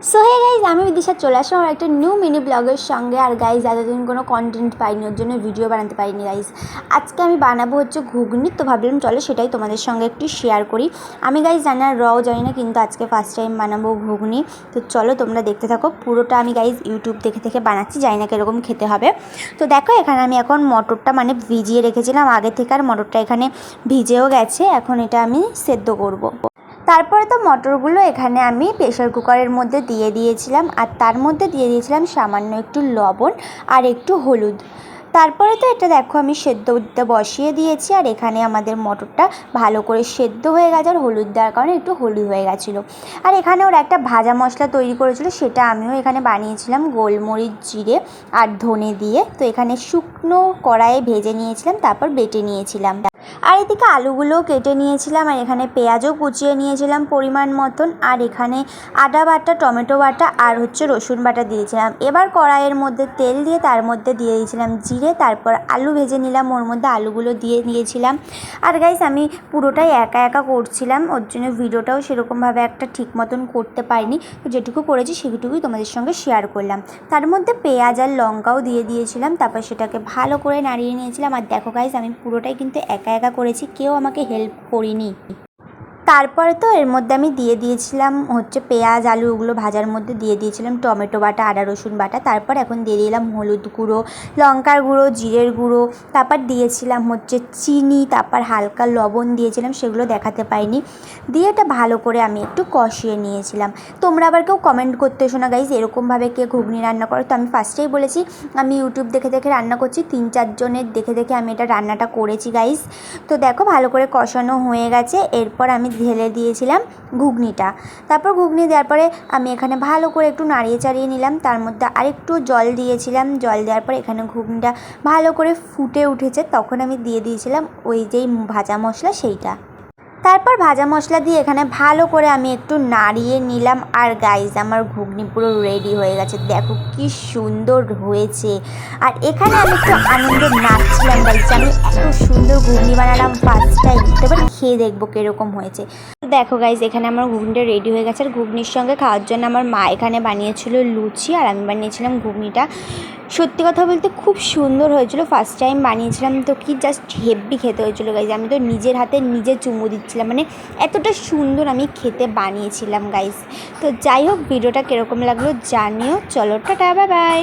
So hey guys, আমি বিদিশা চলে আসলাম আমার একটা নিউ মিনি ব্লগের সঙ্গে। আর গাইজ এতদিন কোনো কন্টেন্ট পাইনি, ওর জন্য ভিডিও বানাতে পারিনি গাইজ। আজকে আমি বানাবো হচ্ছে ঘুগনি, তো ভাবলাম চলো সেটাই তোমাদের সঙ্গে একটু শেয়ার করি। আমি গাইজ জানি না, রও জানি না, কিন্তু আজকে ফার্স্ট টাইম বানাবো ঘুগনি। তো চলো তোমরা দেখতে থাকো পুরোটা। আমি গাইজ ইউটিউব দেখে দেখে বানাচ্ছি, জানি না কীরকম খেতে হবে। তো দেখো এখানে আমি এখন মটরটা ভিজিয়ে রেখেছিলাম আগে থেকে, আর মটরটা এখানে ভিজেও গেছে। এখন এটা আমি সেদ্ধ করব। তারপরে তো মটরগুলো এখানে আমি প্রেশার কুকারের মধ্যে দিয়ে দিয়েছিলাম, আর তার মধ্যে দিয়ে দিয়েছিলাম সামান্য একটু লবণ আর একটু হলুদ। তারপরে তো এটা দেখো আমি সেদ্ধ দিতে বসিয়ে দিয়েছি, আর এখানে আমাদের মটরটা ভালো করে সেদ্ধ হয়ে গেছে, আর হলুদ দেওয়ার কারণে একটু হলুদ হয়ে গেছিলো। আর এখানে ওরা একটা ভাজা মশলা তৈরি করেছিল, সেটা আমিও এখানে বানিয়েছিলাম গোলমরিচ, জিরে আর ধনে দিয়ে। তো এখানে শুকনো কড়াইয়ে ভেজে নিয়েছিলাম, তারপর বেটে নিয়েছিলাম। আর এদিকে আলুগুলোও কেটে নিয়েছিলাম, আর এখানে পেঁয়াজও কুচিয়ে নিয়েছিলাম পরিমাণ মতন। আর এখানে আদা বাটা, টমেটো বাটা আর হচ্ছে রসুন বাটা দিয়েছিলাম। এবার কড়াইয়ের মধ্যে তেল দিয়ে তার মধ্যে দিয়ে দিয়েছিলাম জিরে, তারপর আলু ভেজে নিলাম, ওর মধ্যে আলুগুলো দিয়ে দিয়েছিলাম। আর গাইস আমি পুরোটাই একা একা করছিলাম, ওর জন্য ভিডিওটাও সেরকমভাবে একটা ঠিক মতন করতে পারিনি। তো যেটুকু করেছি সেটুকুই তোমাদের সঙ্গে শেয়ার করলাম। তার মধ্যে পেঁয়াজ আর লঙ্কাও দিয়ে দিয়েছিলাম, তারপর সেটাকে ভালো করে নাড়িয়ে নিয়েছিলাম। আর দেখো গাইস আমি পুরোটাই কিন্তু একা একা করেছি, কেউ আমাকে হেল্প করিনি। তারপরে তো এর মধ্যে আমি দিয়ে দিয়েছিলাম হচ্ছে পেঁয়াজ আলু, ওগুলো ভাজার মধ্যে দিয়ে দিয়েছিলাম টমেটো বাটা, আদা রসুন বাটা। তারপর এখন দিয়ে দিলাম হলুদ গুঁড়ো, লঙ্কার গুঁড়ো, জিরের গুঁড়ো, তারপর দিয়েছিলাম হচ্ছে চিনি, তারপর হালকা লবণ দিয়েছিলাম, সেগুলো দেখাতে পাইনি। দিয়ে এটা ভালো করে আমি একটু কষিয়ে নিয়েছিলাম। তোমরা আবার কেউ কমেন্ট করতে এসো না গাইজ, এরকমভাবে কে ঘুগনি রান্না করো। তো আমি ফার্স্টেই বলেছি আমি ইউটিউব দেখে দেখে রান্না করছি, 3-4 জনের দেখে দেখে আমি এটা রান্নাটা করেছি গাইজ। তো দেখো ভালো করে কষানো হয়ে গেছে। এরপর আমি ঢেলে দিয়েছিলাম ঘুগনিটা। তারপর ঘুগনি দেওয়ার পরে আমি এখানে ভালো করে একটু নাড়িয়ে চাড়িয়ে নিলাম, তার মধ্যে আরেকটু জল দিয়েছিলাম। জল দেওয়ার পরে এখানে ঘুগনিটা ভালো করে ফুটে উঠেছে, তখন আমি দিয়ে দিয়েছিলাম ওই যেই ভাজা মশলা সেইটা। তারপর ভাজা মশলা দিয়ে এখানে ভালো করে আমি একটু নাড়িয়ে নিলাম। আর গাইজ আমার ঘুগনি পুরো রেডি হয়ে গেছে, দেখো কি সুন্দর হয়েছে। আর এখানে আমি একটু আনন্দ নাচছিলাম গাইজ, আমি এত সুন্দর ঘুগনি বানালাম ফার্স্ট টাইম। এবার খেয়ে দেখবো কীরকম হয়েছে। দেখো গাইজ এখানে আমার ঘুগনিটা রেডি হয়ে গেছে। আর ঘুগনির সঙ্গে খাওয়ার জন্য আমার মা এখানে বানিয়েছিল লুচি, আর আমি বানিয়েছিলাম ঘুগনিটা। সত্যি কথা বলতে খুব সুন্দর হয়েছিল, ফার্স্ট টাইম বানিয়েছিলাম তো কি জাস্ট হেভি খেতে হয়েছিলো গাইজ। আমি তো নিজের হাতে নিজে চুমু দিচ্ছিলাম, মানে এতটা সুন্দর আমি খেতে বানিয়েছিলাম গাইজ। তো যাই হোক, ভিডিওটা কীরকম লাগলো জানিও। চলো টাটা, বাই বাই।